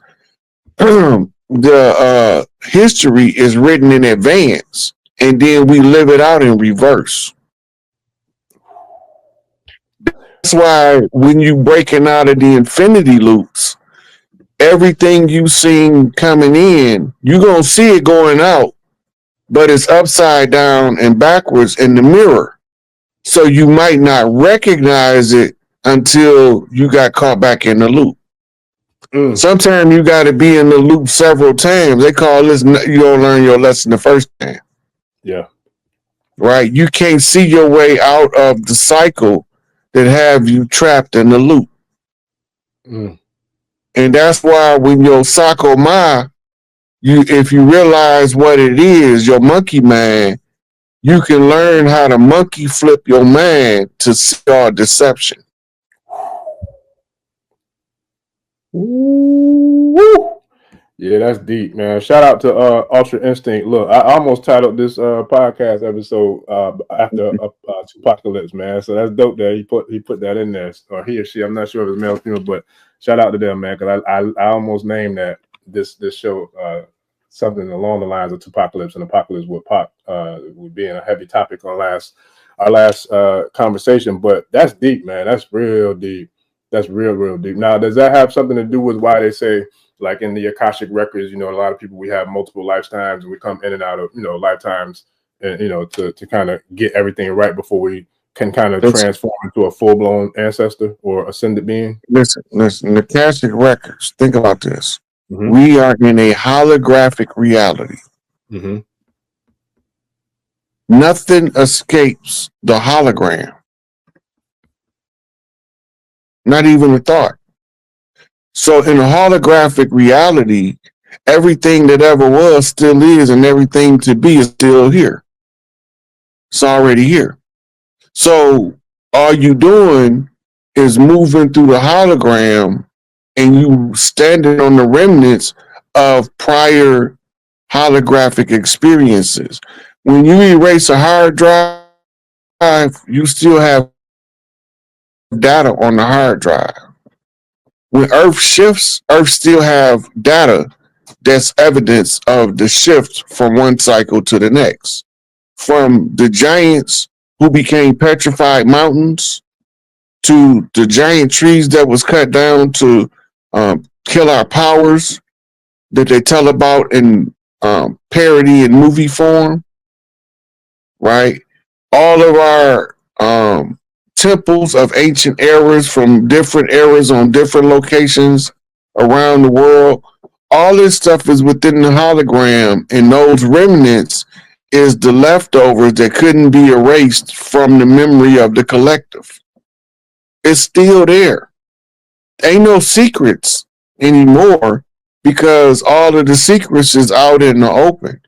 the history is written in advance, and then we live it out in reverse. That's why when you breaking out of the infinity loops, everything you seen coming in, you're going to see it going out, but it's upside down and backwards in the mirror. So you might not recognize it until you got caught back in the loop. Sometimes you got to be in the loop several times. They call this, you don't learn your lesson the first time. Yeah. Right? You can't see your way out of the cycle that have you trapped in the loop. And that's why when your Sakoma, if you realize what it is, your monkey mind, you can learn how to monkey flip your mind to see all deception. Woo! Yeah, that's deep, man. Shout out to Ultra Instinct. Look, I almost titled this podcast episode after Apocalypse, man. So that's dope that he put that in there, or he or she. I'm not sure if it's male or female, but shout out to them, man, because I almost named that this show something along the lines of Apocalypse, and Apocalypse would be a heavy topic on our last conversation. But that's deep, man. That's real deep. That's real deep. Now, does that have something to do with why they say, like in the Akashic records, a lot of people, we have multiple lifetimes and we come in and out of, lifetimes, and, to kind of get everything right before we can kind of transform into a full-blown ancestor or ascended being? Listen, the Akashic records, think about this. Mm-hmm. We are in a holographic reality. Mm-hmm. Nothing escapes the hologram. Not even a thought. So in a holographic reality, everything that ever was still is, and everything to be is still here. It's already here. So all you doing is moving through the hologram, and you standing on the remnants of prior holographic experiences. When you erase a hard drive, you still have data on the hard drive. When Earth shifts, Earth still have data that's evidence of the shift from one cycle to the next. From the giants who became petrified mountains to the giant trees that was cut down to kill our powers that they tell about in parody and movie form, right? All of our temples of ancient eras from different eras on different locations around the world. All this stuff is within the hologram, and those remnants is the leftovers that couldn't be erased from the memory of the collective. It's still there. Ain't no secrets anymore because all of the secrets is out in the open.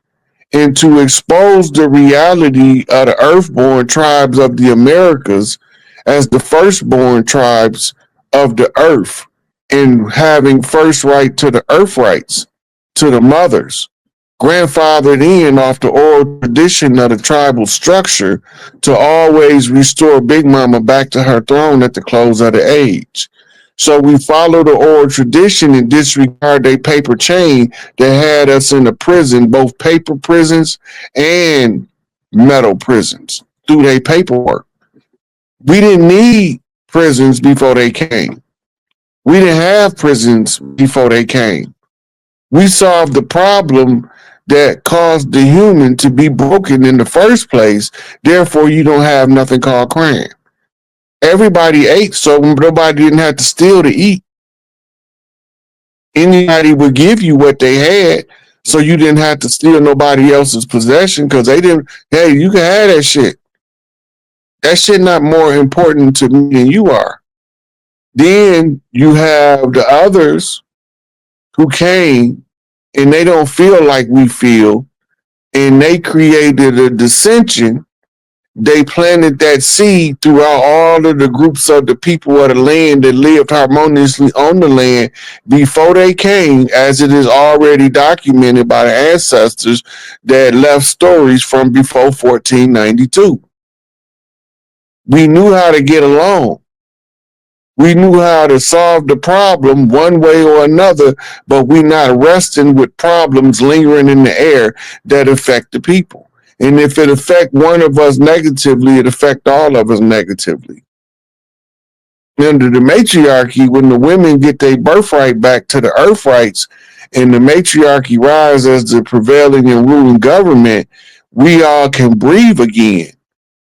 And to expose the reality of the earthborn tribes of the Americas as the firstborn tribes of the earth, and having first right to the earth rights to the mothers, grandfathered in off the oral tradition of the tribal structure to always restore Big Mama back to her throne at the close of the age. So we follow the oral tradition and disregard their paper chain that had us in the prison, both paper prisons and metal prisons, through their paperwork. We didn't need prisons before they came. We didn't have prisons before they came. We solved the problem that caused the human to be broken in the first place. Therefore, you don't have nothing called crime. Everybody ate, so nobody didn't have to steal to eat. Anybody would give you what they had, so you didn't have to steal nobody else's possession because they didn't. Hey, you can have that shit. That shit not more important to me than you are. Then you have the others who came and they don't feel like we feel, and they created a dissension. They planted that seed throughout all of the groups of the people of the land that lived harmoniously on the land before they came, as it is already documented by the ancestors that left stories from before 1492. We knew how to get along. We knew how to solve the problem one way or another, but we're not resting with problems lingering in the air that affect the people. And if it affect one of us negatively, it affect all of us negatively. Under the matriarchy, when the women get their birthright back to the earth rights and the matriarchy rise as the prevailing and ruling government, we all can breathe again.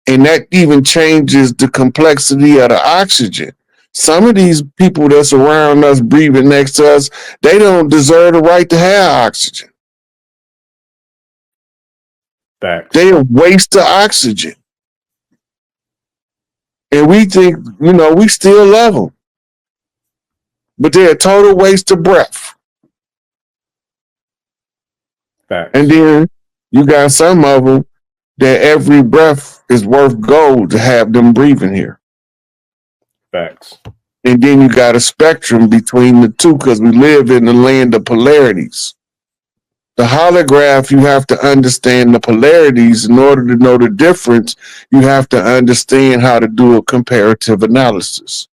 And that even changes the complexity of the oxygen. Some of these people that's around us, breathing next to us, they don't deserve the right to have oxygen. Facts. They are waste of oxygen. And we think, we still love them. But they're a total waste of breath. Facts. And then you got some of them that every breath is worth gold to have them breathing here. Facts. And then you got a spectrum between the two because we live in the land of polarities. The holograph, you have to understand the polarities. In order to know the difference, you have to understand how to do a comparative analysis.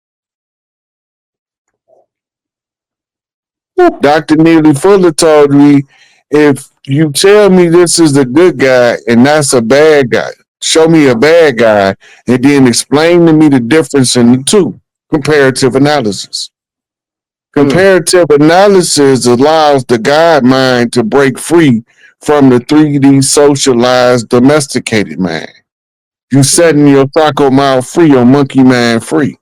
Dr. Neely Fuller told me, if you tell me this is the good guy and that's a bad guy, show me a bad guy and then explain to me the difference in the two. Comparative analysis. Comparative analysis allows the God mind to break free from the 3D socialized domesticated mind. You setting your taco mouth free, your monkey mind free.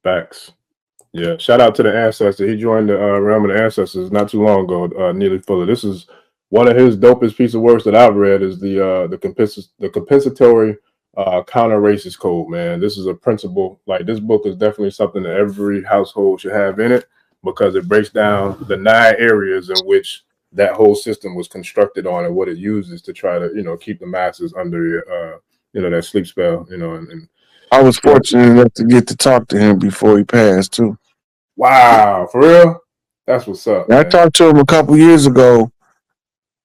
Facts. Yeah. Shout out to the ancestor. He joined the realm of the ancestors not too long ago. Neely Fuller. This is one of his dopest piece of works that I've read. Is the compensatory counter racist code. Man, this is a principle. Like, this book is definitely something that every household should have in it, because it breaks down the 9 areas in which that whole system was constructed on and what it uses to try to keep the masses under that sleep spell. And I was fortunate enough to get to talk to him before he passed too. Wow, for real? That's what's up. I talked to him a couple years ago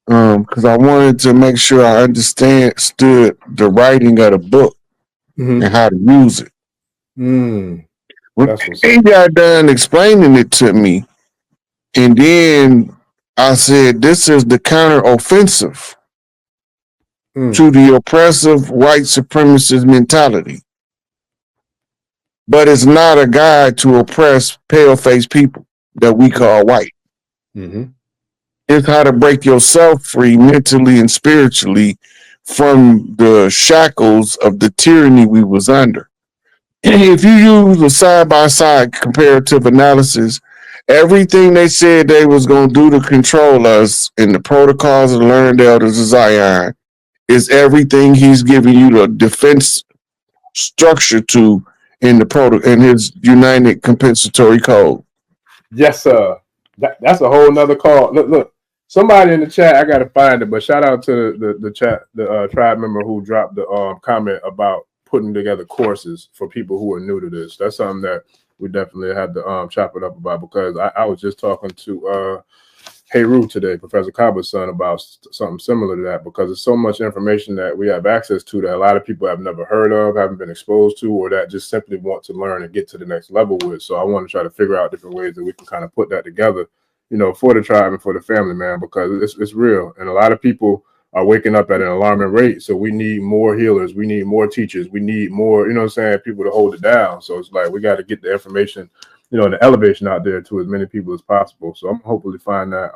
because I wanted to make sure I understood the writing of the book and how to use it. When he got done explaining it to me, and then I said, this is the counter-offensive to the oppressive white supremacist mentality. But it's not a guide to oppress pale-faced people that we call white. It's how to break yourself free mentally and spiritually from the shackles of the tyranny we was under. If you use a side-by-side comparative analysis, everything they said they was going to do to control us in the protocols of the learned elders of Zion is everything he's giving you the defense structure to in his United Compensatory Code. Yes, sir. That's a whole nother call. Look. Somebody in the chat, I gotta find it, but shout out to the chat, the tribe member who dropped the comment about putting together courses for people who are new to this. That's something that we definitely had to chop it up about, because I was just talking to Heru today, Professor Kaba's son, about something similar to that, because there's so much information that we have access to that a lot of people have never heard of, haven't been exposed to, or that just simply want to learn and get to the next level with. So I want to try to figure out different ways that we can kind of put that together, for the tribe and for the family, man, because it's real. And a lot of people are waking up at an alarming rate. So we need more healers. We need more teachers. We need more, people to hold it down. So it's like, we got to get the information, and the elevation out there to as many people as possible. So I'm hopefully find that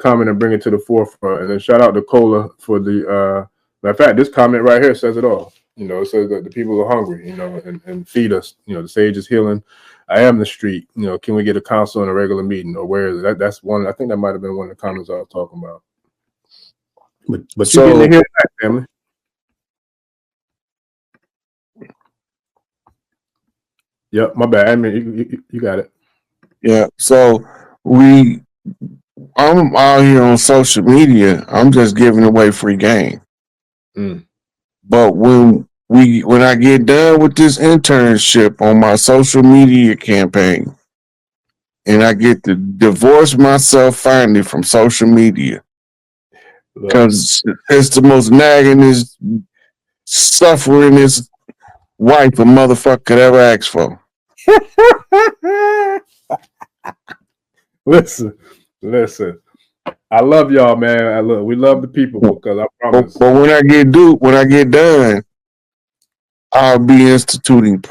comment and bring it to the forefront. And then shout out to Cola for the, matter of fact, this comment right here says it all. It says that the people are hungry, and feed us. The sage is healing. I am the street. Can we get a council and a regular meeting, or where is it? That's one. I think that might have been one of the comments I was talking about. But so, you getting to hear that, family. Yep, my bad. I mean, you got it. Yeah. So I'm out here on social media. I'm just giving away free game. But when I get done with this internship on my social media campaign, and I get to divorce myself finally from social media, because it's the most naggingest, sufferingest wife a motherfucker could ever ask for. Listen. I love y'all, man. We love the people, because I promise. But when I get done, I'll be instituting